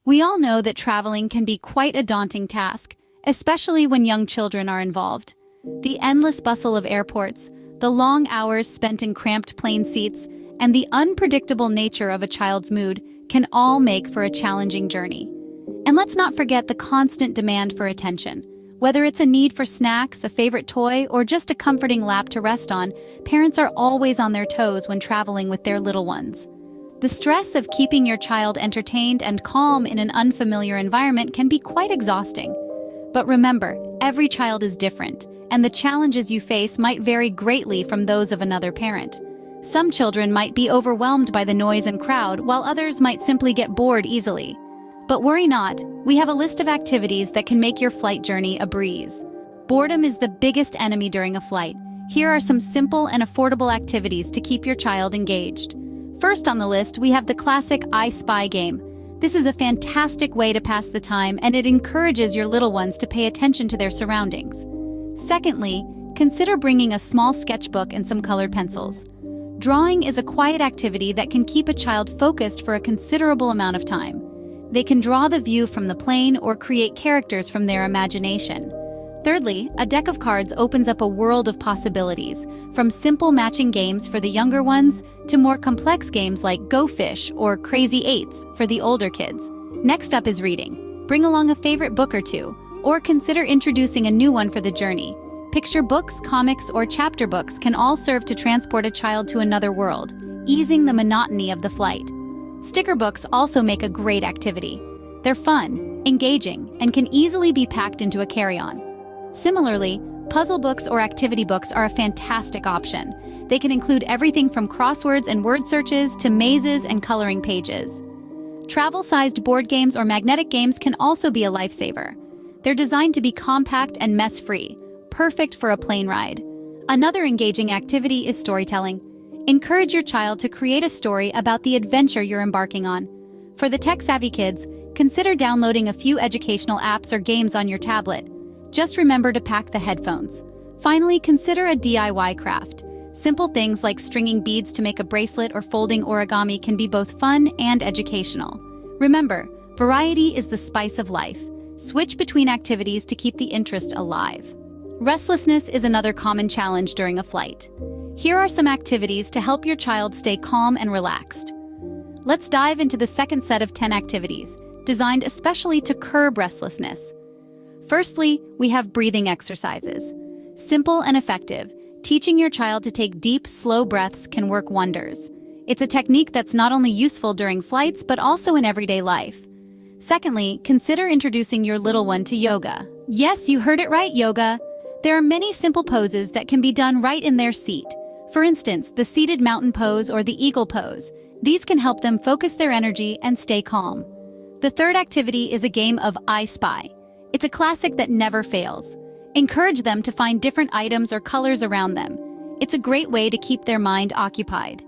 We all know that traveling can be quite a daunting task, especially when young children are involved. The endless bustle of airports, the long hours spent in cramped plane seats, and the unpredictable nature of a child's mood can all make for a challenging journey. And let's not forget the constant demand for attention. Whether it's a need for snacks, a favorite toy, or just a comforting lap to rest on, parents are always on their toes when traveling with their little ones. The stress of keeping your child entertained and calm in an unfamiliar environment can be quite exhausting. But remember, every child is different, and the challenges you face might vary greatly from those of another parent. Some children might be overwhelmed by the noise and crowd, while others might simply get bored easily. But worry not, we have a list of activities that can make your flight journey a breeze. Boredom is the biggest enemy during a flight. Here are some simple and affordable activities to keep your child engaged. First on the list, we have the classic I Spy game. This is a fantastic way to pass the time, and it encourages your little ones to pay attention to their surroundings. Secondly, consider bringing a small sketchbook and some colored pencils. Drawing is a quiet activity that can keep a child focused for a considerable amount of time. They can draw the view from the plane or create characters from their imagination. Thirdly, a deck of cards opens up a world of possibilities, from simple matching games for the younger ones to more complex games like Go Fish or Crazy Eights for the older kids. Next up is reading. Bring along a favorite book or two, or consider introducing a new one for the journey. Picture books, comics, or chapter books can all serve to transport a child to another world, easing the monotony of the flight. Sticker books also make a great activity. They're fun, engaging, and can easily be packed into a carry-on. Similarly, puzzle books or activity books are a fantastic option. They can include everything from crosswords and word searches to mazes and coloring pages. Travel-sized board games or magnetic games can also be a lifesaver. They're designed to be compact and mess-free, perfect for a plane ride. Another engaging activity is storytelling. Encourage your child to create a story about the adventure you're embarking on. For the tech-savvy kids, consider downloading a few educational apps or games on your tablet. Just remember to pack the headphones. Finally, consider a DIY craft. Simple things like stringing beads to make a bracelet or folding origami can be both fun and educational. Remember, variety is the spice of life. Switch between activities to keep the interest alive. Restlessness is another common challenge during a flight. Here are some activities to help your child stay calm and relaxed. Let's dive into the second set of 10 activities, designed especially to curb restlessness. Firstly, we have breathing exercises. Simple and effective, teaching your child to take deep, slow breaths can work wonders. It's a technique that's not only useful during flights, but also in everyday life. Secondly, consider introducing your little one to yoga. Yes, you heard it right, yoga. There are many simple poses that can be done right in their seat. For instance, the seated mountain pose or the eagle pose. These can help them focus their energy and stay calm. The third activity is a game of I Spy. It's a classic that never fails. Encourage them to find different items or colors around them. It's a great way to keep their mind occupied.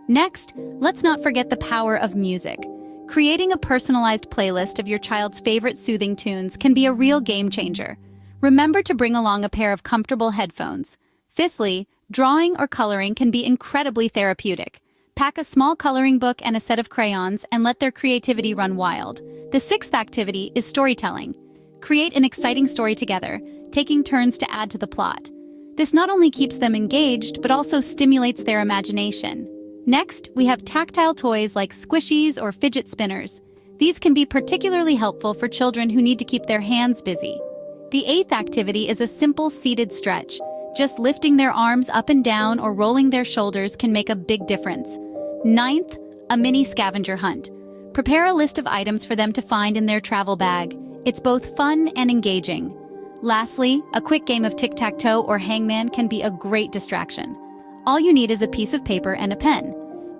Next, let's not forget the power of music. Creating a personalized playlist of your child's favorite soothing tunes can be a real game changer. Remember to bring along a pair of comfortable headphones. Fifthly, drawing or coloring can be incredibly therapeutic. Pack a small coloring book and a set of crayons and let their creativity run wild. The sixth activity is storytelling. Create an exciting story together, taking turns to add to the plot. This not only keeps them engaged, but also stimulates their imagination. Next, we have tactile toys like squishies or fidget spinners. These can be particularly helpful for children who need to keep their hands busy. The eighth activity is a simple seated stretch. Just lifting their arms up and down or rolling their shoulders can make a big difference. Ninth, a mini scavenger hunt. Prepare a list of items for them to find in their travel bag. It's both fun and engaging. Lastly, a quick game of tic-tac-toe or hangman can be a great distraction. All you need is a piece of paper and a pen.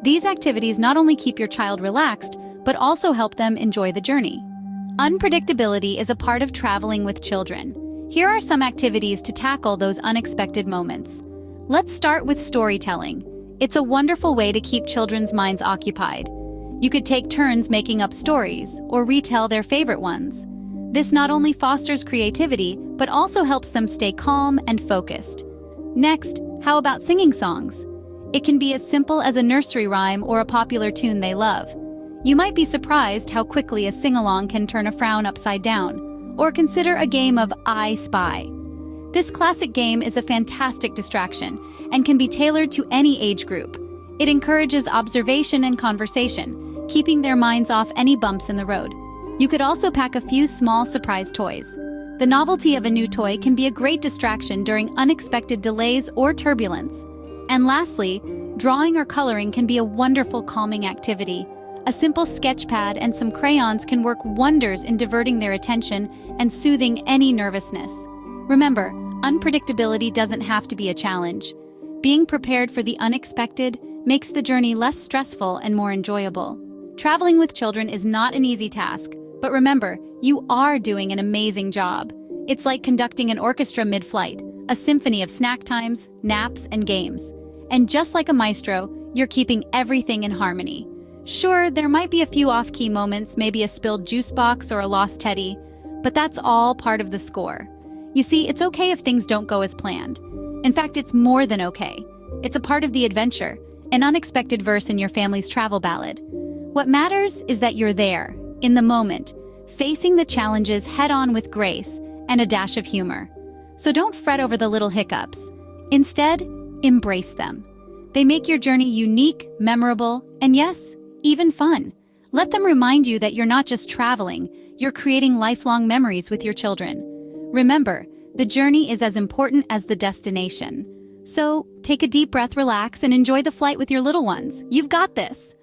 These activities not only keep your child relaxed, but also help them enjoy the journey. Unpredictability is a part of traveling with children. Here are some activities to tackle those unexpected moments. Let's start with storytelling. It's a wonderful way to keep children's minds occupied. You could take turns making up stories or retell their favorite ones. This not only fosters creativity, but also helps them stay calm and focused. Next, how about singing songs? It can be as simple as a nursery rhyme or a popular tune they love. You might be surprised how quickly a sing-along can turn a frown upside down. Or consider a game of I Spy. This classic game is a fantastic distraction and can be tailored to any age group. It encourages observation and conversation, keeping their minds off any bumps in the road. You could also pack a few small surprise toys. The novelty of a new toy can be a great distraction during unexpected delays or turbulence. And lastly, drawing or coloring can be a wonderful calming activity. A simple sketch pad and some crayons can work wonders in diverting their attention and soothing any nervousness. Remember, unpredictability doesn't have to be a challenge. Being prepared for the unexpected makes the journey less stressful and more enjoyable. Traveling with children is not an easy task, but remember, you are doing an amazing job. It's like conducting an orchestra mid-flight, a symphony of snack times, naps, and games. And just like a maestro, you're keeping everything in harmony. Sure, there might be a few off-key moments, maybe a spilled juice box or a lost teddy, but that's all part of the score. You see, it's okay if things don't go as planned. In fact, it's more than okay. It's a part of the adventure, an unexpected verse in your family's travel ballad. What matters is that you're there, in the moment, facing the challenges head-on with grace and a dash of humor. So don't fret over the little hiccups. Instead, embrace them. They make your journey unique, memorable, and yes, even fun. Let them remind you that you're not just traveling, you're creating lifelong memories with your children. Remember, the journey is as important as the destination. So, take a deep breath, relax, and enjoy the flight with your little ones. You've got this.